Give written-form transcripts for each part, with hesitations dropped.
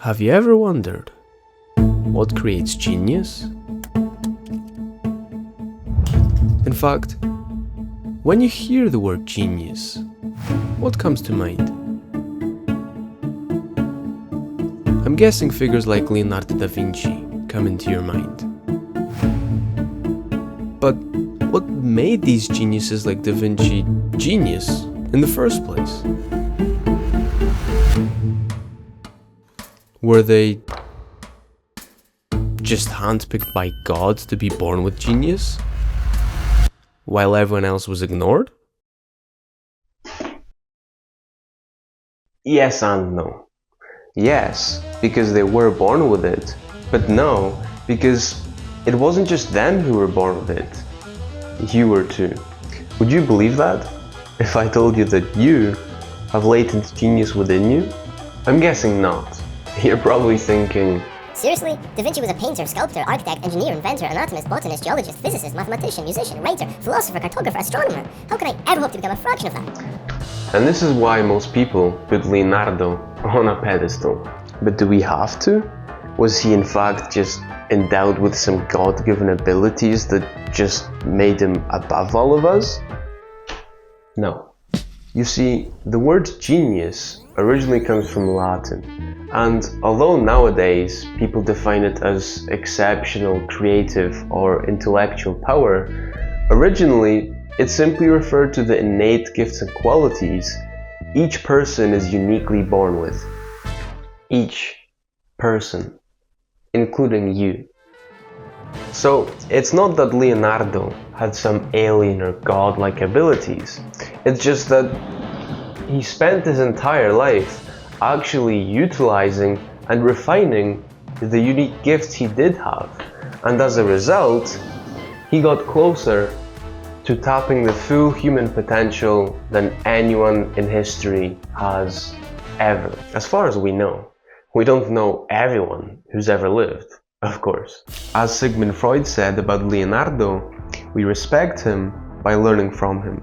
Have you ever wondered what creates genius? In fact, when you hear the word genius, what comes to mind? I'm guessing figures like Leonardo da Vinci come into your mind. But what made these geniuses like da Vinci genius in the first place? Were they just handpicked by God to be born with genius, while everyone else was ignored? Yes and no. Yes, because they were born with it, but no, because it wasn't just them who were born with it. You were too. Would you believe that? If I told you that you have latent genius within you? I'm guessing not. You're probably thinking, seriously? Da Vinci was a painter, sculptor, architect, engineer, inventor, anatomist, botanist, geologist, physicist, mathematician, musician, writer, philosopher, cartographer, astronomer. How can I ever hope to become a fraction of that? and this is why most people put Leonardo on a pedestal. But do we have to? Was he in fact just endowed with some God-given abilities that just made him above all of us? No. You see, the word genius originally comes from Latin, and although nowadays people define it as exceptional, creative, or intellectual power, originally it simply referred to the innate gifts and qualities each person is uniquely born with. Each person, including you. So it's not that Leonardo had some alien or godlike abilities, it's just that he spent his entire life actually utilizing and refining the unique gifts he did have, and as a result, he got closer to tapping the full human potential than anyone in history has ever. As far as we know. We don't know everyone who's ever lived, of course. As Sigmund Freud said about Leonardo, we respect him by learning from him.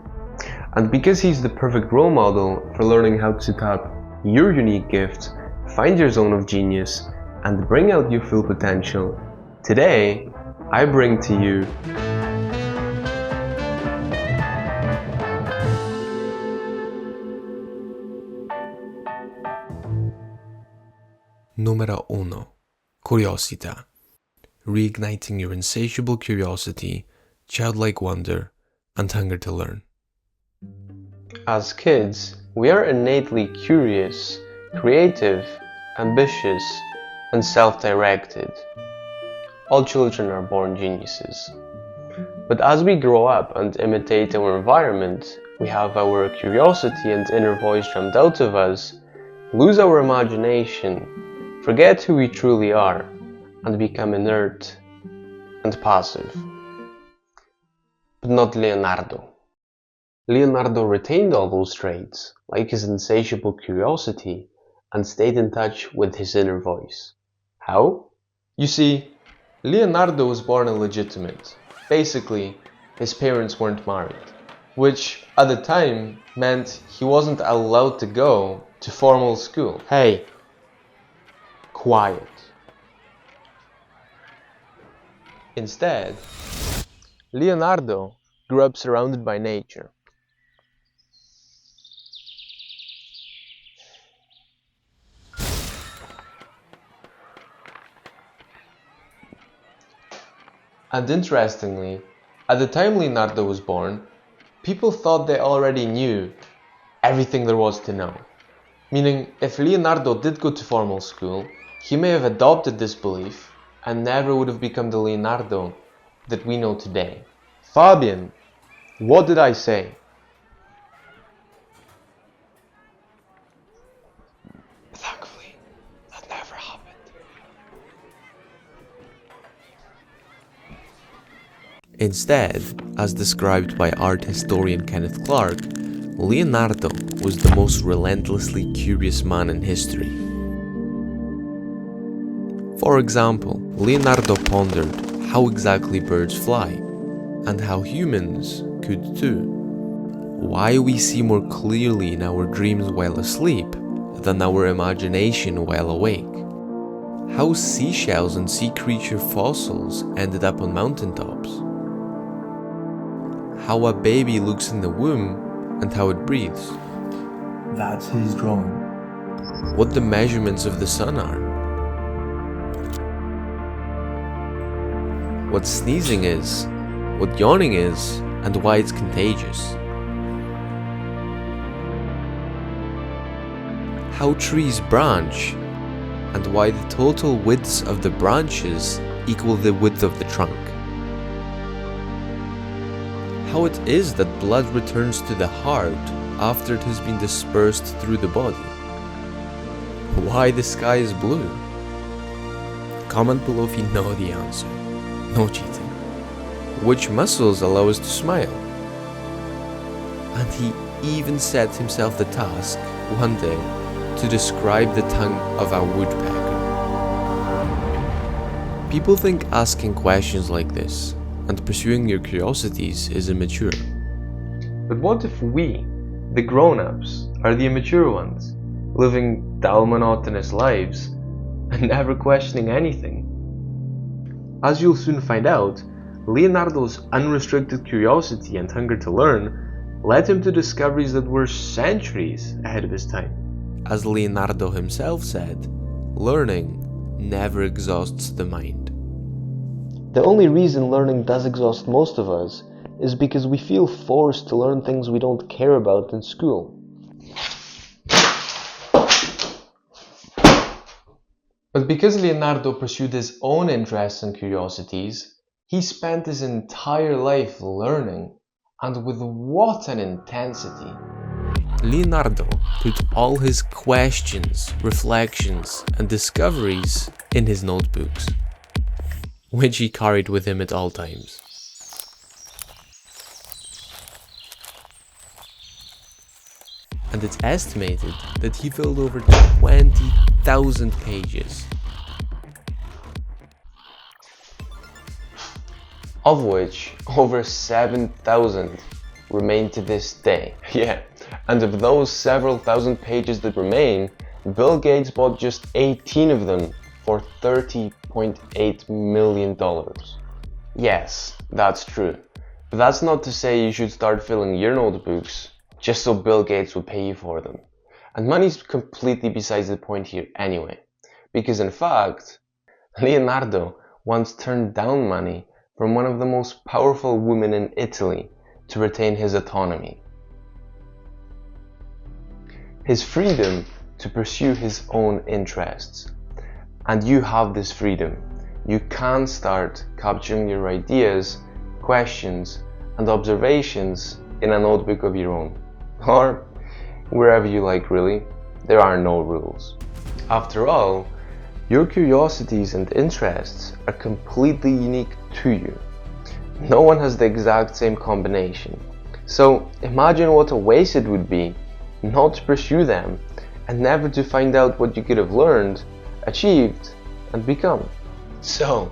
And because he's the perfect role model for learning how to tap your unique gift, find your zone of genius, and bring out your full potential, today I bring to you Numero 1. Curiosità. Reigniting your insatiable curiosity, childlike wonder, and hunger to learn. As kids, we are innately curious, creative, ambitious, and self-directed. All children are born geniuses. But as we grow up and imitate our environment, we have our curiosity and inner voice drummed out of us, lose our imagination, forget who we truly are, and become inert and passive. But not Leonardo. Leonardo retained all those traits, like his insatiable curiosity, and stayed in touch with his inner voice. How? You see, Leonardo was born illegitimate. Basically, his parents weren't married, which at the time meant he wasn't allowed to go to formal school. Hey, quiet. Instead, Leonardo grew up surrounded by nature. And interestingly, at the time Leonardo was born, people thought they already knew everything there was to know. Meaning, if Leonardo did go to formal school, he may have adopted this belief and never would have become the Leonardo that we know today. Fabian, what did I say? Thankfully, that never happened. Instead, as described by art historian Kenneth Clark, Leonardo was the most relentlessly curious man in history. For example, Leonardo pondered how exactly birds fly, and how humans could too. Why we see more clearly in our dreams while asleep than our imagination while awake. How seashells and sea creature fossils ended up on mountaintops. How a baby looks in the womb and how it breathes. That's his drawing. What the measurements of the sun are. What sneezing is, what yawning is, and why it's contagious. How trees branch, and why the total widths of the branches equal the width of the trunk. How it is that blood returns to the heart after it has been dispersed through the body. Why the sky is blue. Comment below if you know the answer. No cheating. Which muscles allow us to smile. And he even set himself the task, one day, to describe the tongue of a woodpecker. People think asking questions like this and pursuing your curiosities is immature. But what if we, the grown-ups, are the immature ones, living dull, monotonous lives and never questioning anything? As you'll soon find out, Leonardo's unrestricted curiosity and hunger to learn led him to discoveries that were centuries ahead of his time. As Leonardo himself said, learning never exhausts the mind. The only reason learning does exhaust most of us is because we feel forced to learn things we don't care about in school. But because Leonardo pursued his own interests and curiosities, he spent his entire life learning, and with what an intensity! Leonardo put all his questions, reflections, and discoveries in his notebooks, which he carried with him at all times. And it's estimated that he filled over 20,000 pages. Of which over 7,000 remain to this day. Yeah, and of those several thousand pages that remain, Bill Gates bought just 18 of them for $30.8 million. Yes, that's true. But that's not to say you should start filling your notebooks just so Bill Gates would pay you for them. And money's completely besides the point here anyway. Because in fact, Leonardo once turned down money from one of the most powerful women in Italy to retain his autonomy. His freedom to pursue his own interests. And you have this freedom. You can start capturing your ideas, questions, and observations in a notebook of your own. Or wherever you like, really. There are no rules. After all, your curiosities and interests are completely unique to you. No one has the exact same combination. So imagine what a waste it would be not to pursue them and never to find out what you could have learned, achieved, and become. So,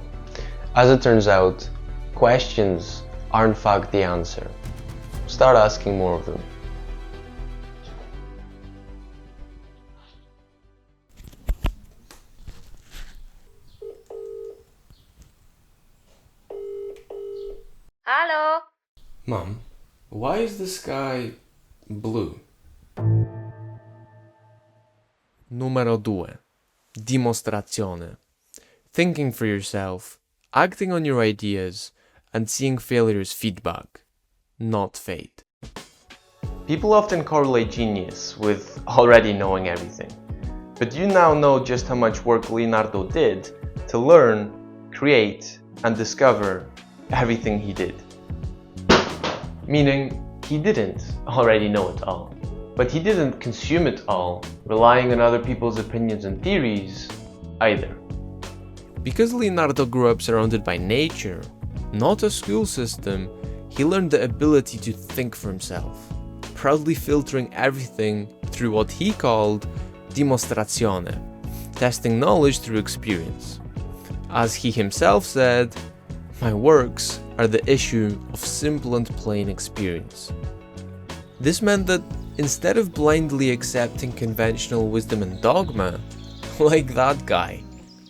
as it turns out, questions are in fact the answer. Start asking more of them. Hello? Mom, why is the sky blue? Numero 2. Dimostrazione. Thinking for yourself, acting on your ideas, and seeing failure as feedback, not fate. People often correlate genius with already knowing everything. But you now know just how much work Leonardo did to learn, create, and discover everything he did. Meaning, he didn't already know it all. But he didn't consume it all, relying on other people's opinions and theories, either. Because Leonardo grew up surrounded by nature, not a school system, he learned the ability to think for himself, proudly filtering everything through what he called Dimostrazione, testing knowledge through experience. As he himself said, "My works are the issue of simple and plain experience." This meant that instead of blindly accepting conventional wisdom and dogma, like that guy,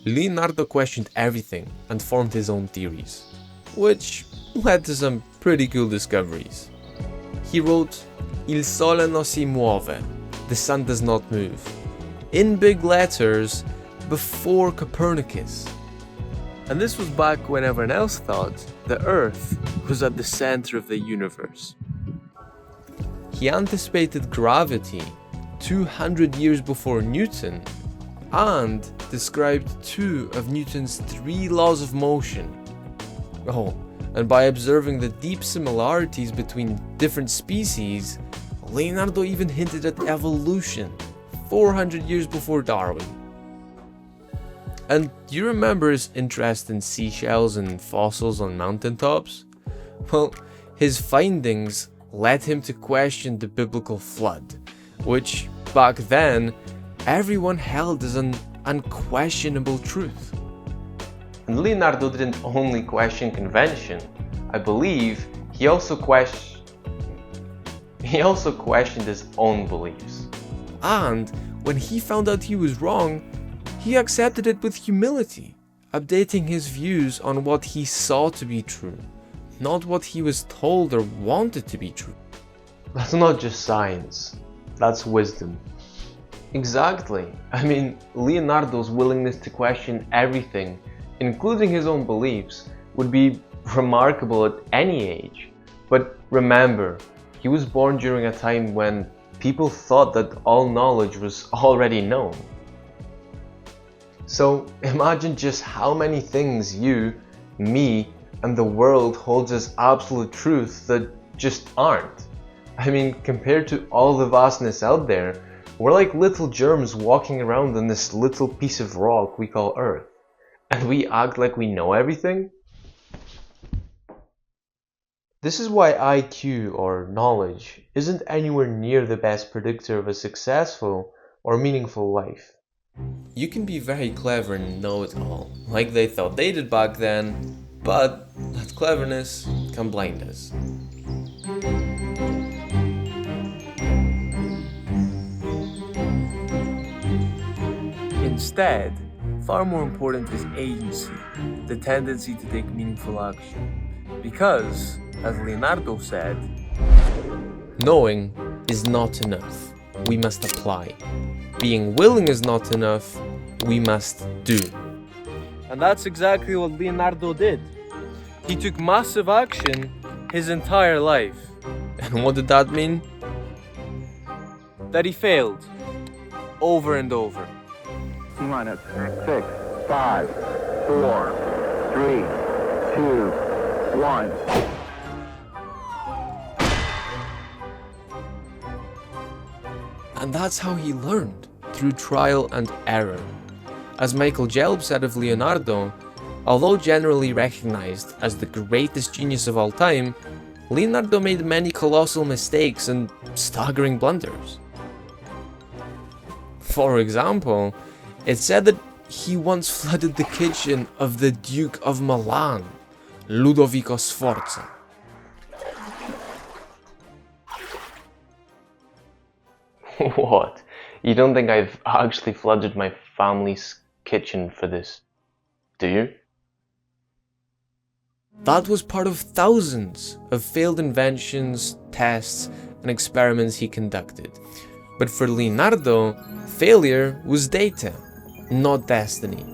Leonardo questioned everything and formed his own theories, which led to some pretty cool discoveries. He wrote, "Il sole non si muove," the sun does not move, in big letters before Copernicus. And this was back when everyone else thought the Earth was at the center of the universe. He anticipated gravity 200 years before Newton and described 2 of Newton's 3 laws of motion. Oh, and by observing the deep similarities between different species, Leonardo even hinted at evolution 400 years before Darwin. And do you remember his interest in seashells and fossils on mountaintops? Well, his findings led him to question the biblical flood, which back then everyone held as an unquestionable truth. And Leonardo didn't only question convention. I believe he also questioned his own beliefs. And when he found out he was wrong, he accepted it with humility, updating his views on what he saw to be true, not what he was told or wanted to be true. That's not just science, that's wisdom. Exactly. I mean, Leonardo's willingness to question everything, including his own beliefs, would be remarkable at any age. But remember, he was born during a time when people thought that all knowledge was already known. So imagine just how many things you, me, and the world holds as absolute truth that just aren't. I mean, compared to all the vastness out there, we're like little germs walking around on this little piece of rock we call Earth. And we act like we know everything? This is why IQ, or knowledge, isn't anywhere near the best predictor of a successful or meaningful life. You can be very clever and know it all, like they thought they did back then, but that cleverness can blind us. Instead, far more important is agency, the tendency to take meaningful action. Because, as Leonardo said, knowing is not enough, we must apply. Being willing is not enough, we must do. And that's exactly what Leonardo did. He took massive action his entire life. And what did that mean? That he failed. Over and over. Minus 6, 5, 4, 3, 2, 1. And that's how he learned, through trial and error. As Michael Gelb said of Leonardo, although generally recognized as the greatest genius of all time, Leonardo made many colossal mistakes and staggering blunders. For example, it's said that he once flooded the kitchen of the Duke of Milan, Ludovico Sforza. What? You don't think I've actually flooded my family's kitchen for this, do you? That was part of thousands of failed inventions, tests, and experiments he conducted. But for Leonardo, failure was data, not destiny.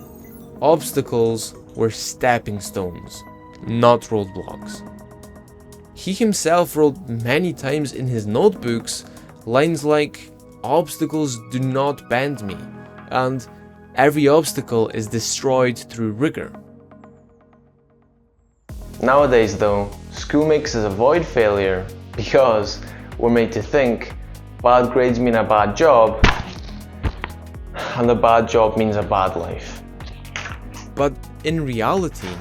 Obstacles were stepping stones, not roadblocks. He himself wrote many times in his notebooks lines like, "Obstacles do not bend me," and "Every obstacle is destroyed through rigor." Nowadays though, school makes us avoid failure because we're made to think bad grades mean a bad job and a bad job means a bad life. But in reality,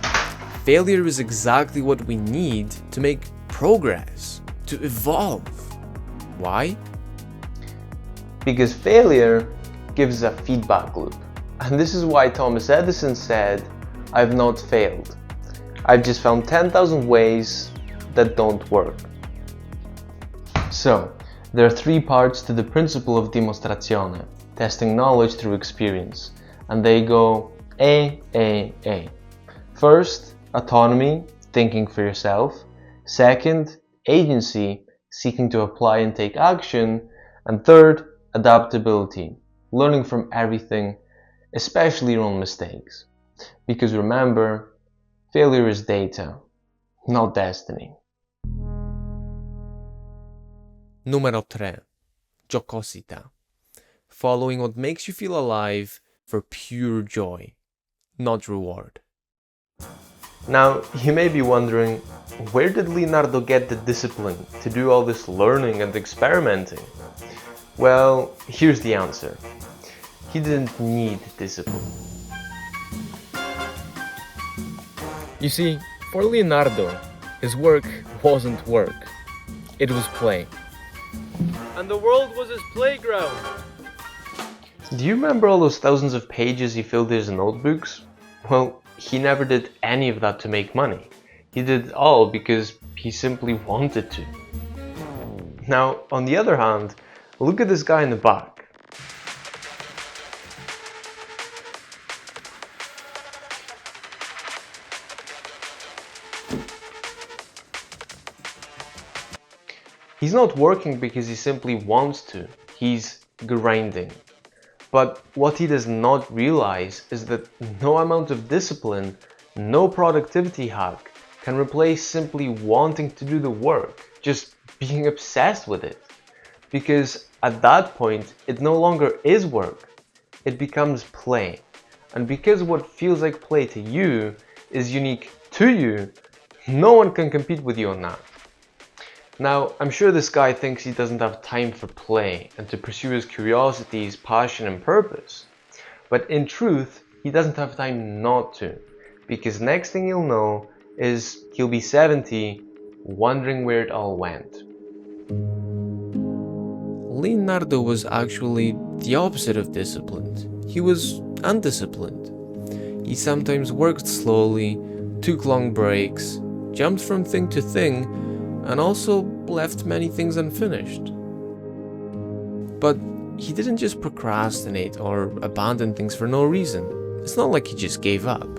failure is exactly what we need to make progress, to evolve. Why? Because failure gives a feedback loop. And this is why Thomas Edison said, "I've not failed. I've just found 10,000 ways that don't work." So, there are 3 parts to the principle of Dimostrazione, testing knowledge through experience. And they go, A. First, autonomy, thinking for yourself. Second, agency, seeking to apply and take action. And third, adaptability, learning from everything, especially your own mistakes. Because remember, failure is data, not destiny. Numero 3. Giocosità. Following what makes you feel alive for pure joy, not reward. Now, you may be wondering, where did Leonardo get the discipline to do all this learning and experimenting? Well, here's the answer. He didn't need discipline. You see, for Leonardo, his work wasn't work. It was play. And the world was his playground. Do you remember all those thousands of pages he filled in his notebooks? Well, he never did any of that to make money. He did it all because he simply wanted to. Now, on the other hand, look at this guy in the back. He's not working because he simply wants to. He's grinding. But what he does not realize is that no amount of discipline, no productivity hack can replace simply wanting to do the work, just being obsessed with it. Because at that point, it no longer is work, it becomes play. And because what feels like play to you is unique to you, no one can compete with you on that. Now, I'm sure this guy thinks he doesn't have time for play and to pursue his curiosity, his passion and purpose. But in truth, he doesn't have time not to, because next thing you'll know is he'll be 70, wondering where it all went. Leonardo was actually the opposite of disciplined. He was undisciplined. He sometimes worked slowly, took long breaks, jumped from thing to thing, and also left many things unfinished. But he didn't just procrastinate or abandon things for no reason. It's not like he just gave up.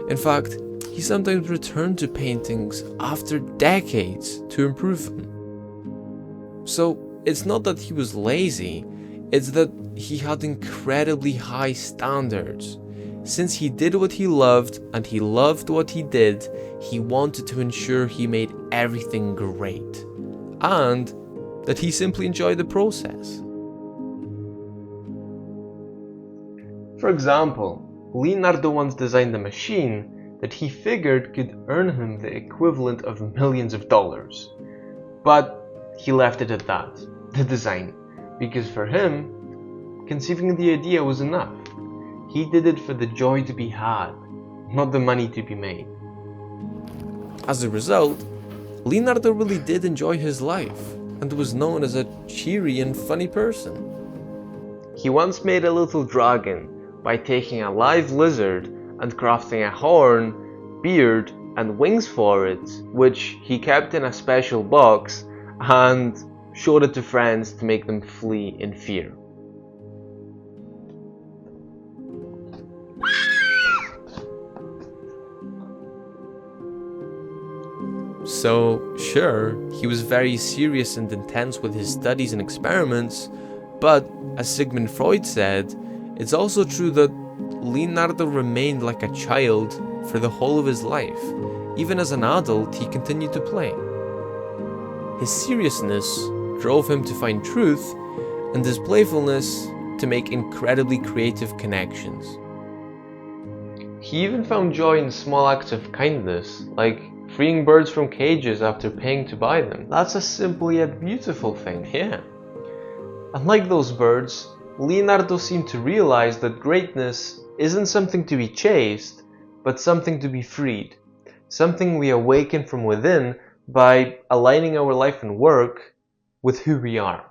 In fact, he sometimes returned to paintings after decades to improve them. So it's not that he was lazy, it's that he had incredibly high standards. Since he did what he loved and he loved what he did, he wanted to ensure he made everything great, and that he simply enjoyed the process. For example, Leonardo once designed a machine that he figured could earn him the equivalent of millions of dollars. But he left it at that, the design, because for him, conceiving the idea was enough. He did it for the joy to be had, not the money to be made. As a result, Leonardo really did enjoy his life and was known as a cheery and funny person. He once made a little dragon by taking a live lizard and crafting a horn, beard, and wings for it, which he kept in a special box and showed it to friends to make them flee in fear. So, sure, he was very serious and intense with his studies and experiments, but as Sigmund Freud said, it's also true that Leonardo remained like a child for the whole of his life. Even as an adult, he continued to play. His seriousness drove him to find truth, and his playfulness to make incredibly creative connections. He even found joy in small acts of kindness, like freeing birds from cages after paying to buy them. That's a simple yet beautiful thing, yeah. Unlike those birds, Leonardo seemed to realize that greatness isn't something to be chased, but something to be freed. Something we awaken from within by aligning our life and work with who we are.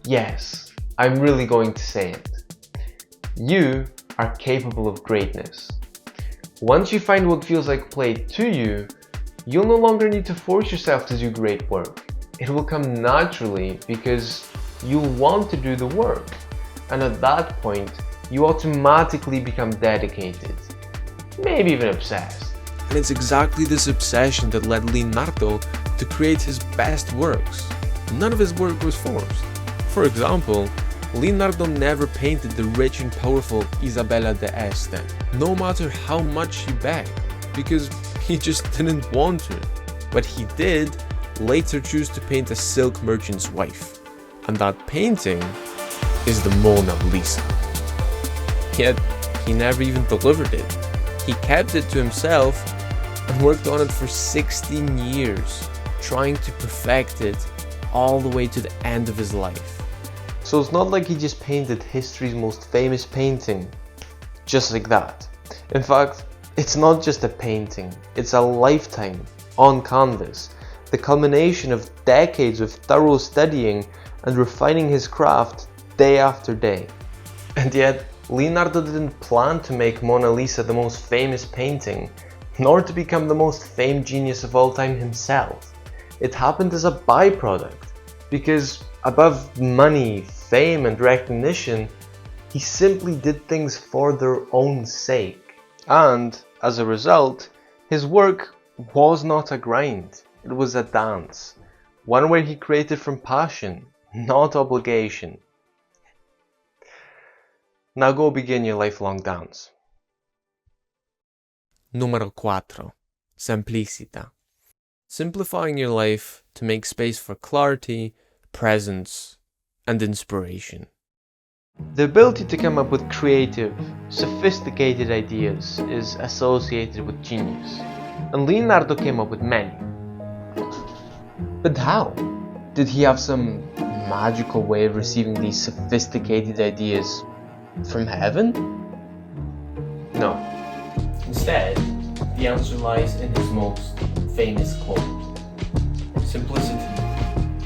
Yes, I'm really going to say it. You are capable of greatness. Once you find what feels like play to you, you'll no longer need to force yourself to do great work. It will come naturally because you'll want to do the work. And at that point, you automatically become dedicated, maybe even obsessed. And it's exactly this obsession that led Leonardo to create his best works. None of his work was forced. For example, Leonardo never painted the rich and powerful Isabella d'Este, no matter how much she begged, because he just didn't want to. But he did later choose to paint a silk merchant's wife, and that painting is the Mona Lisa. Yet, he never even delivered it. He kept it to himself and worked on it for 16 years, trying to perfect it all the way to the end of his life. So it's not like he just painted history's most famous painting, just like that. In fact, it's not just a painting, it's a lifetime on canvas, the culmination of decades of thorough studying and refining his craft day after day. And yet, Leonardo didn't plan to make Mona Lisa the most famous painting, nor to become the most famed genius of all time himself. It happened as a byproduct, because above money, fame and recognition, he simply did things for their own sake. And, as a result, his work was not a grind, it was a dance. One where he created from passion, not obligation. Now go begin your lifelong dance. Numero 4. Semplicità. Simplifying your life to make space for clarity, presence, and inspiration. The ability to come up with creative, sophisticated ideas is associated with genius, and Leonardo came up with many. But how? Did he have some magical way of receiving these sophisticated ideas from heaven? No. Instead, the answer lies in his most famous quote: "Simplicity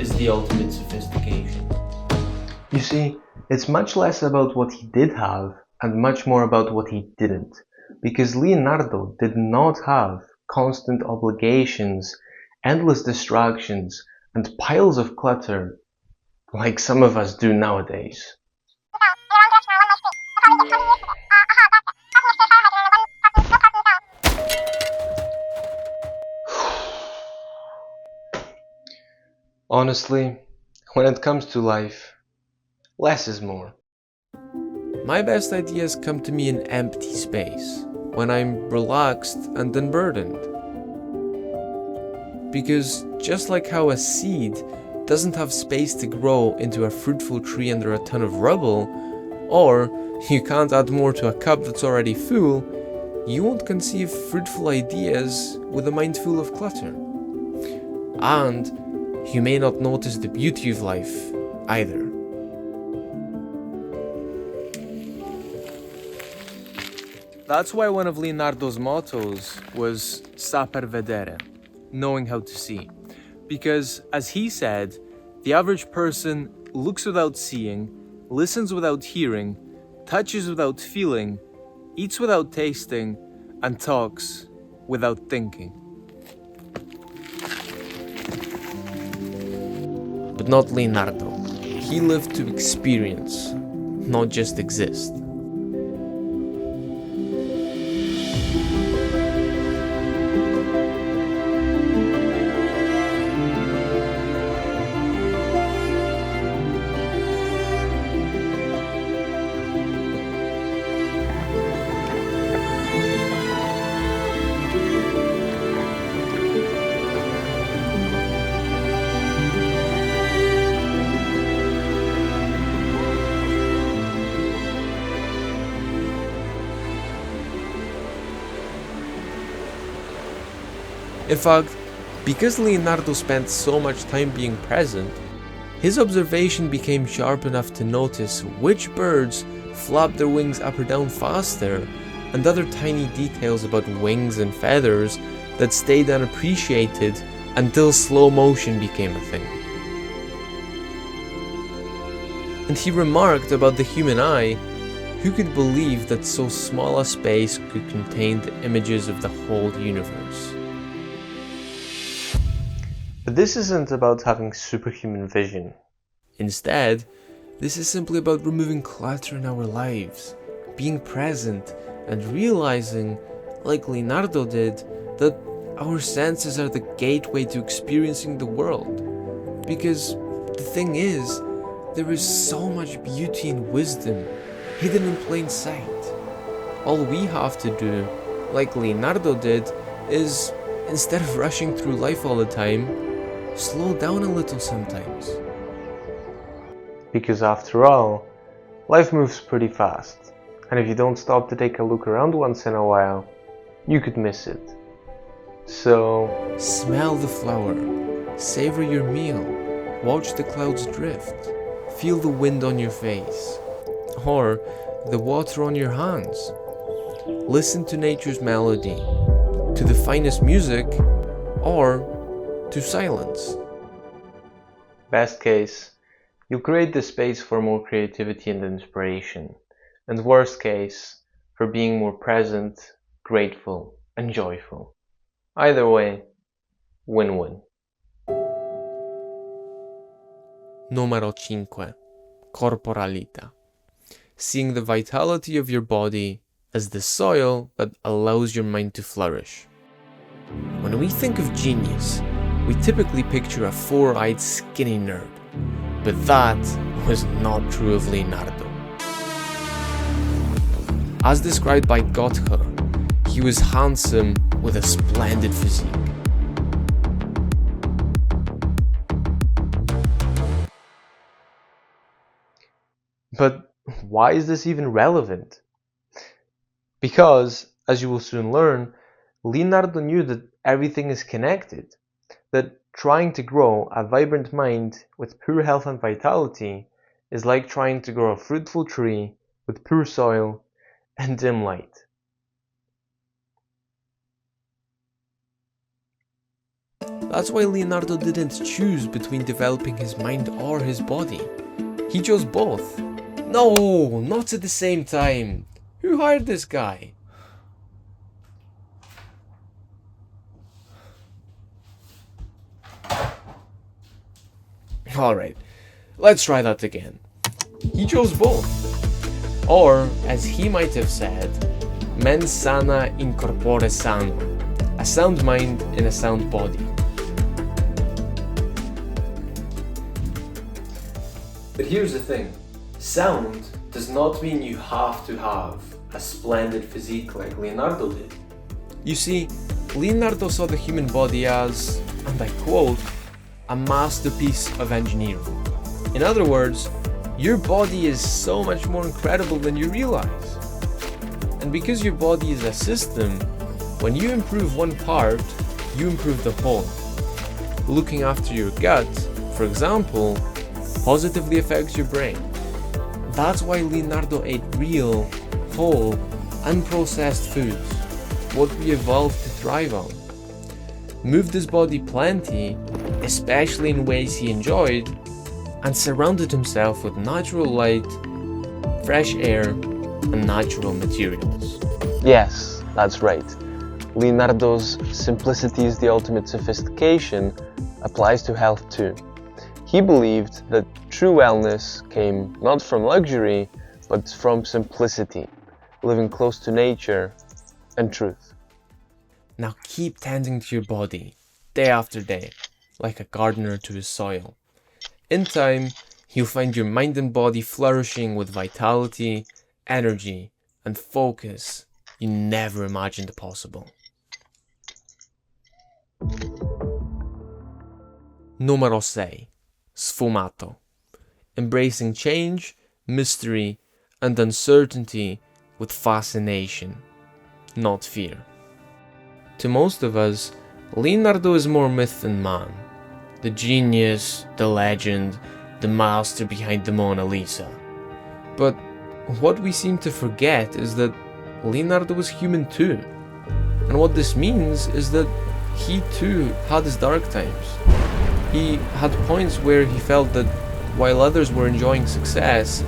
is the ultimate sophistication." You see, it's much less about what he did have and much more about what he didn't, because Leonardo did not have constant obligations, endless distractions, and piles of clutter like some of us do nowadays. Honestly, when it comes to life, less is more. My best ideas come to me in empty space, when I'm relaxed and unburdened. Because just like how a seed doesn't have space to grow into a fruitful tree under a ton of rubble, or you can't add more to a cup that's already full, you won't conceive fruitful ideas with a mind full of clutter. And you may not notice the beauty of life either. That's why one of Leonardo's mottos was saper vedere, knowing how to see. Because, as he said, the average person looks without seeing, listens without hearing, touches without feeling, eats without tasting, and talks without thinking. But not Leonardo. He lived to experience, not just exist. In fact, because Leonardo spent so much time being present, his observation became sharp enough to notice which birds flap their wings up or down faster, and other tiny details about wings and feathers that stayed unappreciated until slow motion became a thing. And he remarked about the human eye: who could believe that so small a space could contain the images of the whole universe? But this isn't about having superhuman vision. Instead, this is simply about removing clutter in our lives, being present and realizing, like Leonardo did, that our senses are the gateway to experiencing the world. Because the thing is, there is so much beauty and wisdom hidden in plain sight. All we have to do, like Leonardo did, is, instead of rushing through life all the time, slow down a little sometimes. Because after all, life moves pretty fast, and if you don't stop to take a look around once in a while, you could miss it. So, smell the flower, savor your meal, watch the clouds drift, feel the wind on your face, or the water on your hands. Listen to nature's melody, to the finest music, or to silence. best case, you create the space for more creativity and inspiration, and worst case, for being more present, grateful, and joyful. Either way, win-win. Numero 5. Corporalità. Seeing the vitality of your body as the soil that allows your mind to flourish. When we think of genius, we typically picture a four-eyed skinny nerd, but that was not true of Leonardo. As described by Goethe, he was handsome with a splendid physique. But why is this even relevant? Because, as you will soon learn, Leonardo knew that everything is connected, that trying to grow a vibrant mind with pure health and vitality is like trying to grow a fruitful tree with poor soil and dim light. That's why Leonardo didn't choose between developing his mind or his body. He chose both. No, not at the same time. Who hired this guy? Alright, let's try that again. He chose both. Or, as he might have said, mens sana in corpore sano. A sound mind in a sound body. But here's the thing. Sound does not mean you have to have a splendid physique like Leonardo did. You see, Leonardo saw the human body as, and I quote, a masterpiece of engineering. In other words, your body is so much more incredible than you realize. And because your body is a system, when you improve one part, you improve the whole. Looking after your gut, for example, positively affects your brain. That's why Leonardo ate real, whole, unprocessed foods, what we evolved to thrive on. Moved his body plenty, especially in ways he enjoyed, and surrounded himself with natural light, fresh air, and natural materials. Yes, that's right. Leonardo's simplicity is the ultimate sophistication applies to health too. He believed that true wellness came not from luxury, but from simplicity, living close to nature and truth. Now keep tending to your body, day after day, like a gardener to his soil. In time, you'll find your mind and body flourishing with vitality, energy, and focus you never imagined possible. Numero 6. Sfumato. Embracing change, mystery, and uncertainty with fascination, not fear. To most of us, Leonardo is more myth than man. The genius, the legend, the master behind the Mona Lisa. But what we seem to forget is that Leonardo was human too. And what this means is that he too had his dark times. He had points where he felt that while others were enjoying success,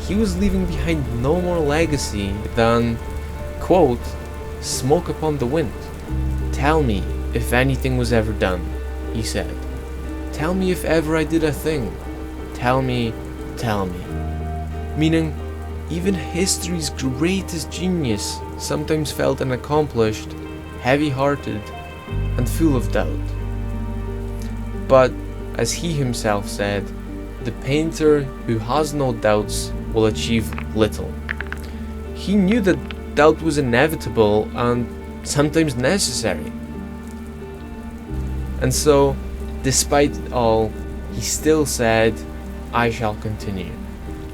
he was leaving behind no more legacy than, quote, smoke upon the wind. Tell me if anything was ever done, he said. Tell me if ever I did a thing. Tell me. Meaning, Even history's greatest genius sometimes felt unaccomplished, heavy-hearted, and full of doubt. But, as he himself said, the painter who has no doubts will achieve little. He knew that doubt was inevitable and sometimes necessary. And so, despite it all, he still said, "I shall continue.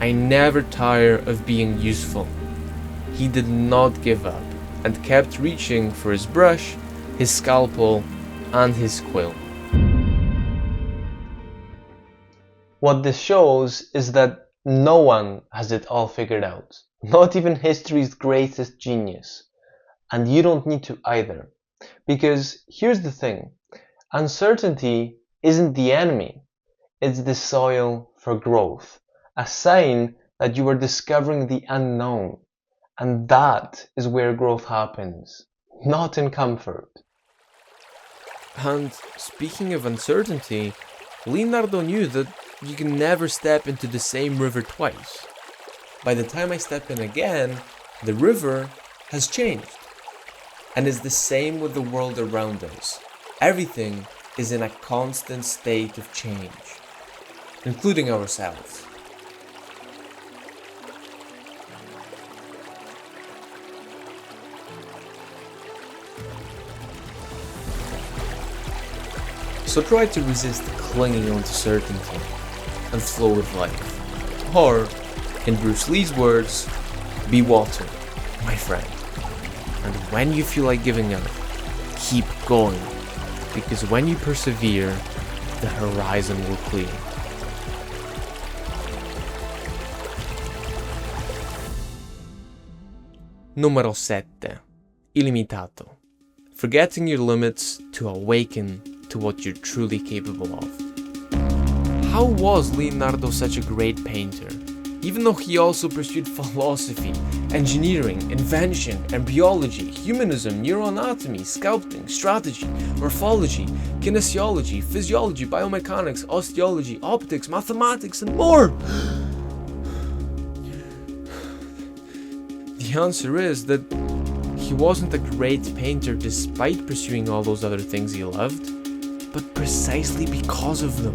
I never tire of being useful." He did not give up and kept reaching for his brush, his scalpel, and his quill. What this shows is that no one has it all figured out, not even history's greatest genius. And you don't need to either. Because here's the thing, uncertainty isn't the enemy, it's the soil for growth, a sign that you are discovering the unknown. And that is where growth happens, not in comfort. And speaking of uncertainty, Leonardo knew that you can never step into the same river twice. By the time I step in again, the river has changed. And it's the same with the world around us. Everything is in a constant state of change, including ourselves. So try to resist clinging on to certainty and flow with life. Or, in Bruce Lee's words, be water, my friend. And when you feel like giving up, keep going. Because when you persevere, the horizon will clear. Numero 7. Illimitato. Forgetting your limits to awaken to what you're truly capable of. How was Leonardo such a great painter? Even though he also pursued philosophy, engineering, invention, embryology, humanism, neuroanatomy, sculpting, strategy, morphology, kinesiology, physiology, biomechanics, osteology, optics, mathematics, and more! The answer is that he wasn't a great painter despite pursuing all those other things he loved, but precisely because of them.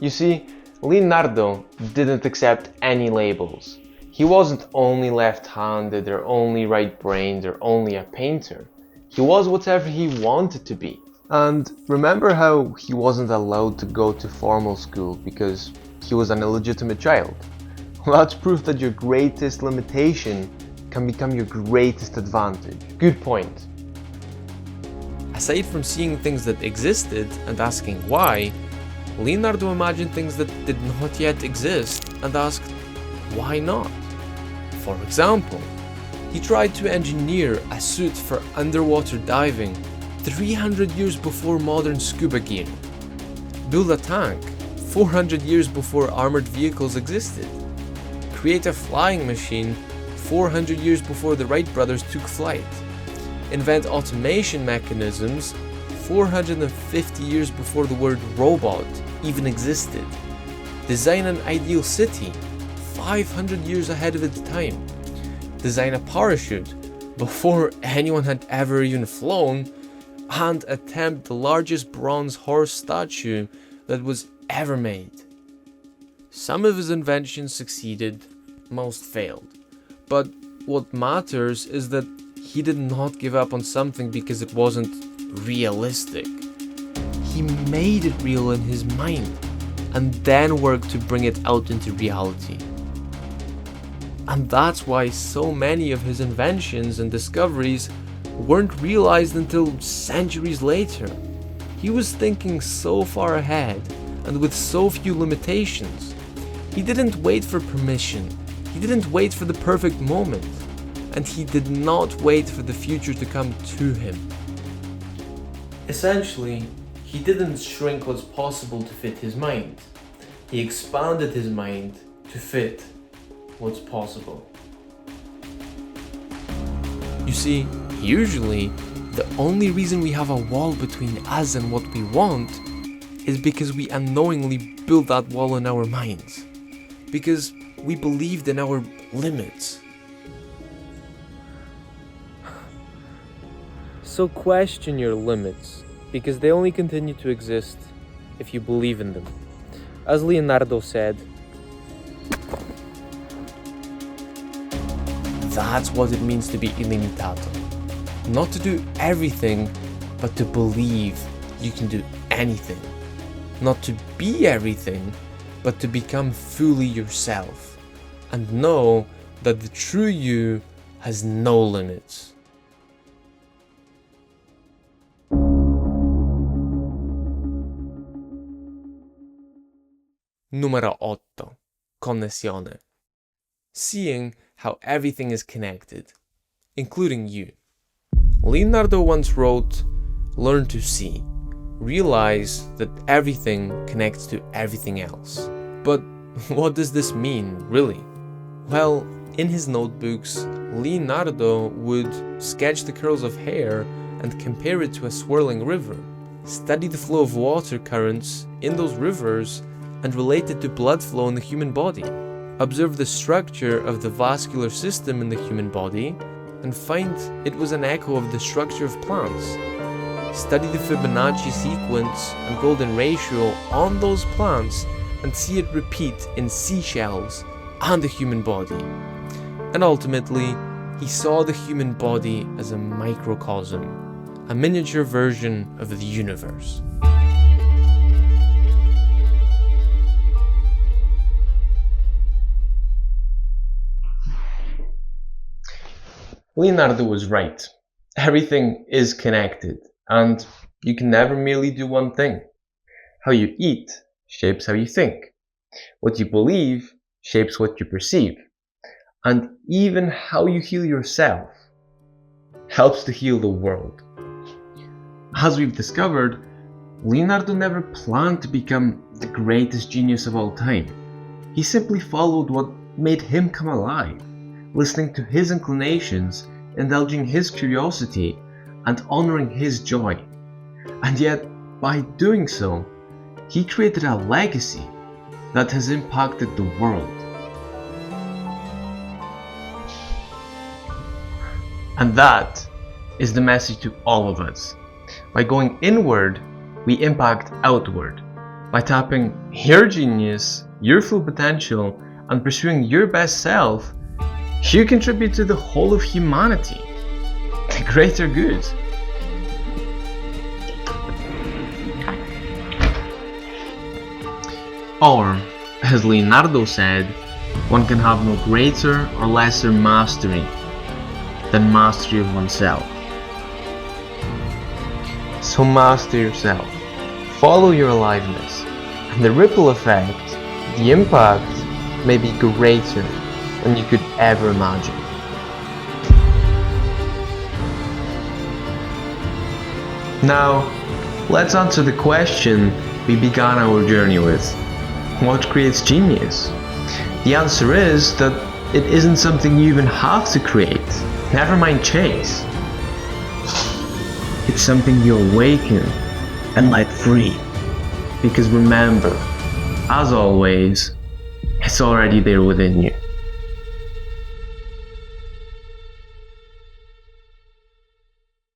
You see, Leonardo didn't accept any labels. He wasn't only left-handed or only right-brained or only a painter. He was whatever he wanted to be. And remember how he wasn't allowed to go to formal school because he was an illegitimate child? Well, that's proof that your greatest limitation can become your greatest advantage. Good point. Aside from seeing things that existed and asking why, Leonardo imagined things that did not yet exist and asked, why not? For example, he tried to engineer a suit for underwater diving 300 years before modern scuba gear, build a tank 400 years before armored vehicles existed, create a flying machine 400 years before the Wright brothers took flight, invent automation mechanisms 450 years before the word robot even existed, design an ideal city 500 years ahead of its time, design a parachute before anyone had ever even flown, and attempt the largest bronze horse statue that was ever made. Some of his inventions succeeded, most failed. But what matters is that he did not give up on something because it wasn't realistic. He made it real in his mind and then worked to bring it out into reality. And that's why so many of his inventions and discoveries weren't realized until centuries later. He was thinking so far ahead and with so few limitations. He didn't wait for permission. He didn't wait for the perfect moment. And he did not wait for the future to come to him. Essentially, he didn't shrink what's possible to fit his mind. He expanded his mind to fit what's possible. You see, usually, the only reason we have a wall between us and what we want is because we unknowingly build that wall in our minds. Because we believed in our limits. So question your limits, because they only continue to exist if you believe in them. As Leonardo said, that's what it means to be illimitato. Not to do everything, but to believe you can do anything. Not to be everything, but to become fully yourself. And know that the true you has no limits. Numero 8. Connessione. Seeing how everything is connected, including you. Leonardo once wrote, "Learn to see. Realize that everything connects to everything else." But what does this mean, really? Well, in his notebooks, Leonardo would sketch the curls of hair and compare it to a swirling river, study the flow of water currents in those rivers and relate it to blood flow in the human body, observe the structure of the vascular system in the human body, and find it was an echo of the structure of plants. Study the Fibonacci sequence and golden ratio on those plants and see it repeat in seashells and the human body. And ultimately, he saw the human body as a microcosm, a miniature version of the universe. Leonardo was right. Everything is connected, and you can never merely do one thing. How you eat shapes how you think. What you believe shapes what you perceive. And even how you heal yourself helps to heal the world. As we've discovered, Leonardo never planned to become the greatest genius of all time. He simply followed what made him come alive, listening to his inclinations, indulging his curiosity, and honoring his joy. And yet, by doing so, he created a legacy that has impacted the world. And that is the message to all of us. By going inward, we impact outward. By tapping your genius, your full potential, and pursuing your best self, you contribute to the whole of humanity, the greater good. Or, as Leonardo said, one can have no greater or lesser mastery than mastery of oneself. So master yourself, follow your aliveness, and the ripple effect, the impact, may be greater than you could ever imagine. Now, let's answer the question we began our journey with. What creates genius? The answer is that it isn't something you even have to create, never mind chase. It's something you awaken and let free. Because remember, as always, it's already there within you.